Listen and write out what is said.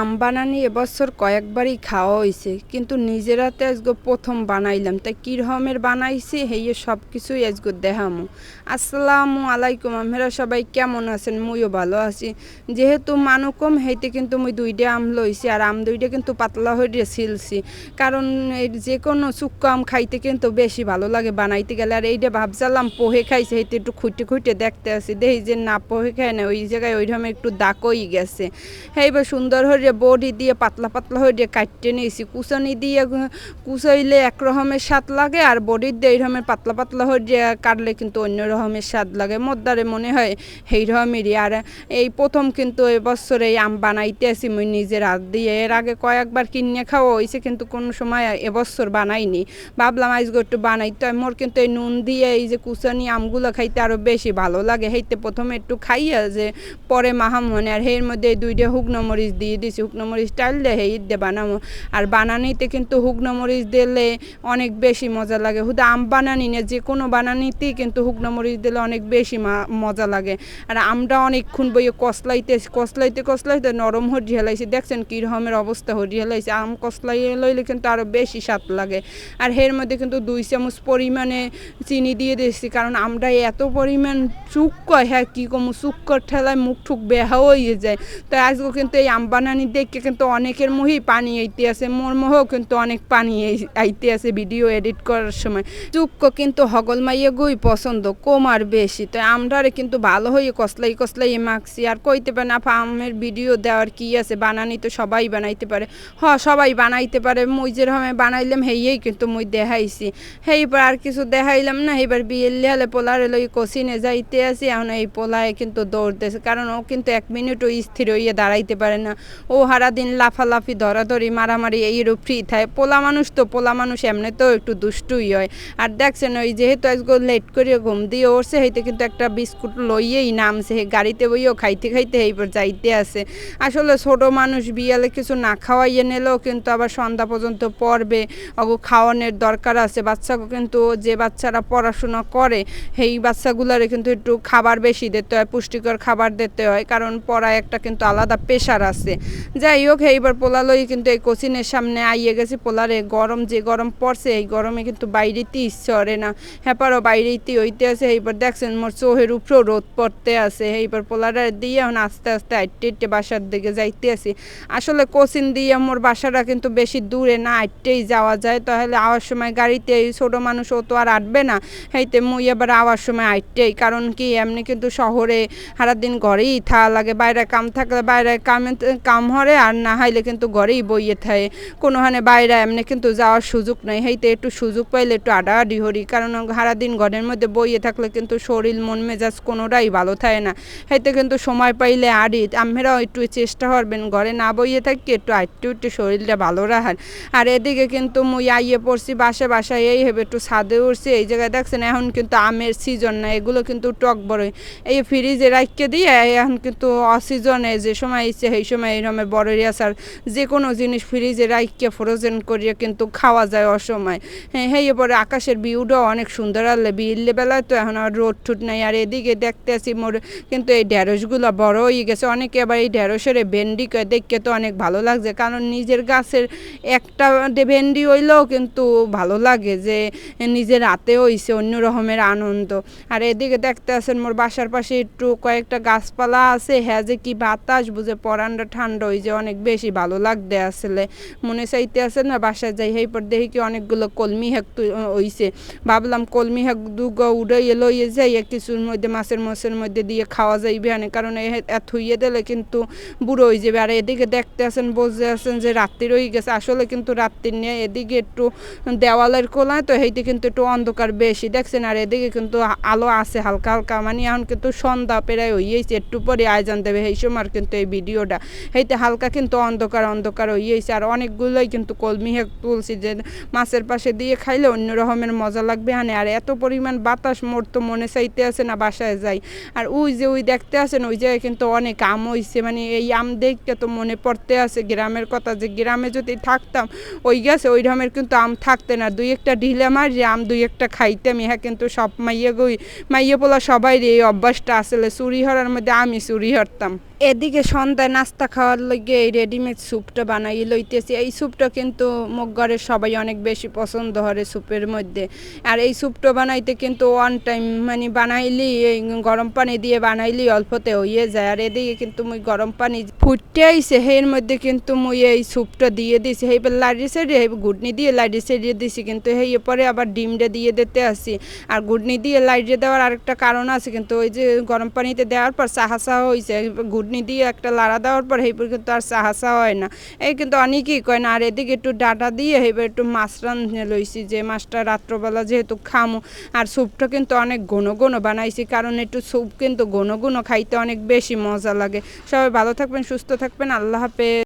আম বানানি এবছর কয়েকবারই খাওয়া হয়েছে, কিন্তু নিজের হাতে আজকে প্রথম বানাইলাম। তাই কী রকমের বানাইছি হেয়ে সব কিছুই আজকে দেখামু। আসসালামু আলাইকুম, আমরা সবাই কেমন আছেন? মুইও ভালো আছি। যেহেতু মানু কম হেইতে কিন্তু মুই দুইটা আম লইছি, আর আম দুইটা কিন্তু পাতলা হয়ে ছিলছি, কারণ এই যে কোনো শুক্কো আম খাইতে কিন্তু বেশি ভালো লাগে বানাইতে গেলে। আর এইটা ভাবছিলাম পোহে খাইছে, হেইতে একটু খুঁটে খুঁটে দেখতে আসি, দেখি যে না পোহে খায় না, ওই জায়গায় ওই রকম একটু দাকই গেছে। এইবার সুন্দর হয়ে বড়ি দিয়ে পাতলা পাতলা হয়ে কাটতে নিয়েছি। কুচানি দিয়ে কুচাইলে এক রকমের স্বাদ লাগে, আর বড়ির দিয়ে এই রকমের পাতলা পাতলা হয়ে কাটলে কিন্তু অন্য রকমের স্বাদ লাগে। মদ্দারে মনে হয় সেই রকমেরই। আর এই প্রথম কিন্তু এবছর এই আম বানাইতে আসি মুই নিজের হাত দিয়ে। এর আগে কয়েকবার কিনে খাওয়া হয়েছে, কিন্তু কোনো সময় এবছর বানাইনি। ভাবলাম আজকে একটু বানাইতে হয়। মোর কিন্তু এই নুন দিয়ে এই যে কুচানি আমগুলো খাইতে আরও বেশি ভালো লাগে। সেইতে প্রথমে একটু খাইয়া যে পরে মাহাম মনে, আর এর মধ্যে এই দুইটা শুকনো মরিচ দিয়ে দিছি। শুকনো মরিচ টাইলে হেই দিয়ে বানাবো। আর বানানিতে কিন্তু শুকনো মরিচ দিলে অনেক বেশি মজা লাগে। শুধু আম বানানি না, যে কোনো বানানিতেই কিন্তু শুকনো মরিচ দিলে অনেক বেশি মজা লাগে। আর আমটা অনেকক্ষণ বইয়ে কষলাইতে নরম হরিয়ে হেলাইছে। দেখছেন কী রকমের অবস্থা হরিয়ে হেলাইছে। আম কষলাইয়ে লইলে কিন্তু আরও বেশি স্বাদ লাগে। আর এর মধ্যে কিন্তু 2 চামচ পরিমাণে চিনি দিয়ে দিয়েছি, কারণ আমরা এত পরিমাণ চুক্কয়, হ্যাঁ কী কমু, চুক্কর ঠেলায় মুখ ঠুক বেহা হয়ে যায়। তো আজকে কিন্তু এই আম বানানি দেখে কিন্তু অনেকের মুহেই পানি আইতে আছে, মোর মুহেও কিন্তু অনেক পানি আইতে আছে ভিডিও এডিট করার সময়। চুক্কো কিন্তু হগল মাইয়ে গুই পছন্দ কম আর বেশি। তো আমরারে কিন্তু ভালো হয়ে কসলাই মাখছি। আর কইতে পারে না আমের ভিডিও দেওয়ার কি আছে, বানানি তো সবাই বানাইতে পারে। সবাই বানাইতে পারে। মুই যেরকম বানাইলাম হেয়েই কিন্তু মুই দেখাইছি। সেইবার আর কিছু দেখাইলাম না। এইবার বিয়ের লিয়ালে পোলারে লই কোচিনে যাইতে আসি। এখন এই পোলায় কিন্তু দৌড়তেছে, কারণ ও কিন্তু 1 মিনিটও স্থির হইয়া দাঁড়াইতে পারে না। ও সারাদিন লাফালাফি ধরাধরি মারামারি এইরূপ ফ্রি থাকে। পোলা মানুষ এমনিতেও একটু দুষ্টুই হয়। আর দেখছেন ওই যেহেতু আজকে লেট করে ঘুম দিয়ে উঠছে, হইতে কিন্তু একটা বিস্কুট লইয়েই নামছে। গাড়িতে বইও খাইতে এইবার যাইতে আছে। আসলে ছোট মানুষ বিয়ালে কিছু না খাওয়াইয়ে নিলেও কিন্তু আবার সন্ধ্যা পর্যন্ত পড়বে, ওগো খাওয়ানোর দরকার আছে। বাচ্চাকে কিন্তু যে বাচ্চারা পড়াশোনা করে সেই বাচ্চাগুলারে কিন্তু একটু খাবার বেশি দিতে হয়, পুষ্টিকর খাবার দিতে হয়, কারণ পড়ায় একটা কিন্তু আলাদা প্রেশার আছে। যাই হোক, এইবার পোলালই কিন্তু এই কোচিনের সামনে আইয়ে গেছি। পোলারে যে গরম পড়ছে, এই গরমে কিন্তু বাইরেতে ইচ্ছে করে না, হ্যাপারও বাইরেতে হইতে আছে। এইবার দেখছেন মোর চোহের উপরেও রোদ পড়তে আছে। এইবার পোলারে দিয়ে এখন আস্তে আস্তে হাঁটতে বাসার দিকে যাইতে আছি। আসলে কোচিন দিয়ে মোর বাসাটা কিন্তু বেশি দূরে না, হাঁটতেই যাওয়া যায়। তাহলে আওয়ার সময় গাড়িতে এই ছোটো মানুষ ও তো আর আটবে না, সেইতে মুই এবার আওয়ার সময় হাঁটতেই। কারণ কি এমনি কিন্তু শহরে সারাদিন ঘরেই থাকা লাগে। বাইরে কাম থাকলে বাইরে কাম হরে, আর না হইলে কিন্তু ঘরেই বইয়ে থাকে। কোনোখানে বাইরে এমনি কিন্তু যাওয়ার সুযোগ নেই। সেইতে একটু সুযোগ পাইলে একটু আডাআডি হরি, কারণ সারাদিন ঘরের মধ্যে বইয়ে থাকলে কিন্তু শরীর মন মেজাজ কোনোটাই ভালো থাকে না। সেইতে কিন্তু সময় পাইলে আডি। আপনারাও একটু চেষ্টা করবেন ঘরে না বইয়ে থাকি, একটু একটু শরীরটা ভালো রাখার। আর এদিকে কিন্তু মুই আইয়ে পড়ছি বাসায় এই হেবে একটু ছাদে উঠছি। এই জায়গায় দেখছেন এখন কিন্তু আমের সিজন না, এগুলো কিন্তু টক বড়ই এই ফ্রিজে রাখিয়ে দিয়ে এখন কিন্তু অসিজনে যে সময় ইচ্ছে সেই সময় এইরকমের বড়ই আসার যে কোনো জিনিস ফ্রিজে রাখিয়ে ফ্রোজেন করিয়ে কিন্তু খাওয়া যায় অসময়। হ্যাঁ, পরে আকাশের ভিউটাও অনেক সুন্দর। আনলে বিয়ের বেলায় তো এখন আর রোদ ঠুট নাই। আর এদিকে দেখতে আসি মোর কিন্তু এই ঢেঁড়সগুলো বড় হয়ে গেছে। অনেকে আবার এই ঢেঁড়সের ভেন্ডি দেখতে তো অনেক ভালো লাগছে, কারণ নিজের গাছের একটা ভেন্ডি হইলেও কিন্তু ভালো লাগে যে নিজের হাতে হইছে, অন্য রকমের আনন্দ। আর এদিকে দেখতে আছেন মোর বাসার পাশে একটু কয়েকটা গাছপালা আছে। হ্যাঁ যে কি বাতাস, বুঝে পরানটা ঠান্ডা হয়ে যায়, অনেক বেশি ভালো লাগতে আসলে। মনে চাইতে আছে না বাসায় যাই। সেই পর দেখি কি অনেকগুলো কলমি শাক হইছে। ভাবলাম কলমি শাক দুগো উড়াইয়ে লইয়ে যাই, কিছুর মধ্যে মাছের মধ্যে দিয়ে খাওয়া যাইবে আনে, কারণ এত হইয়ে দিলে কিন্তু বুড়ো হয়ে যাবে। আর এদিকে দেখতে আছেন বুঝতে আছেন যে রাত্রি রয়ে গেছে। আসলে কিন্তু রাত্রি নিয়ে এদিকে একটু দেওয়ালের কোলায় তো সেইতে কিন্তু একটু অন্ধকার বেশি দেখছেন। আর এদিকে কিন্তু আলো আছে হালকা হালকা, মানে এখন কিন্তু সন্ধ্যা প্রায় হইয়েছে, একটু পরে আয়োজন দেবে সেই সময় কিন্তু এই ভিডিওটা। সেইতে হালকা কিন্তু অন্ধকার হইয়েছে। আর অনেকগুলোই কিন্তু কলমি শাক তুলছি, যে মাছের পাশে দিয়ে খাইলে অন্য রকমের মজা লাগবে হানে। আর এত পরিমাণ বাতাস, মোর তো মনে চাইতে আছে না বাসায় যাই। আর ওই দেখতে আছেন ওই জায়গায় কিন্তু অনেক আম হইছে, মানে এই আম দেখতে তো মনে পড়তে আছে গ্রামের কথা, যে গ্রামে যদি থাকতাম ওই গাছে ওই রকমের কিন্তু আম থাকতে না। 2-1টা ঢিলে মারি আম 2-1টা খাইতাম। ইহা কিন্তু সব মাইয়ে পোলা সবাই এই অভ্যাসটা আসলে চুরি হরার মধ্যে আমি চুরি হরতাম। এদিকে সন্ধ্যায় নাস্তা খাওয়ার লগে এই রেডিমেড স্যুপটা বানাই লইতেছি। এই স্যুপটা কিন্তু মোর ঘরের সবাই অনেক বেশি পছন্দ করে স্যুপের মধ্যে। আর এই স্যুপটা বানাইতে কিন্তু ওয়ান টাইম মানে বানাইলি এই গরম পানি দিয়ে বানাইলি অল্পতে হইয়ে যায়। আর এদিকে কিন্তু মুই গরম পানি ফুটতে আইছে এর মধ্যে কিন্তু মুই এই স্যুপটা দিয়ে দিছি। এইবার লাড়ি সাইডে ঘুটনি দিয়ে লাড়ি সাইডে দিছি, কিন্তু এই পরে আবার ডিমটা দিয়ে দিতে আসি। আর ঘুটনি দিয়ে লাড়িয়ে দেওয়ার আরেকটা কারণ আছে, কিন্তু ওই যে গরম পানিতে দেওয়ার পর চাহা চাহা হয়েছে, ঘুটনি দিয়ে একটা লাড়া দেওয়ার পর এইবার কিন্তু আর চাহা চাহা হয় না। এই কিন্তু অনেকেই কয় না। আর এদিকে একটু ডাটা দিয়ে এইবার একটু মাছ রান্ধে লইছি, যে মাছটা রাত্রবেলা যেহেতু খামু। আর স্যুপটা কিন্তু অনেক ঘন ঘন বানাইছি, কারণ একটু স্যুপ কিন্তু ঘন ঘন খাইতে অনেক বেশি মজা লাগে। সবাই ভালো থাকবেন, সুস্থ থাকবেন, আল্লাহ হাফেজ।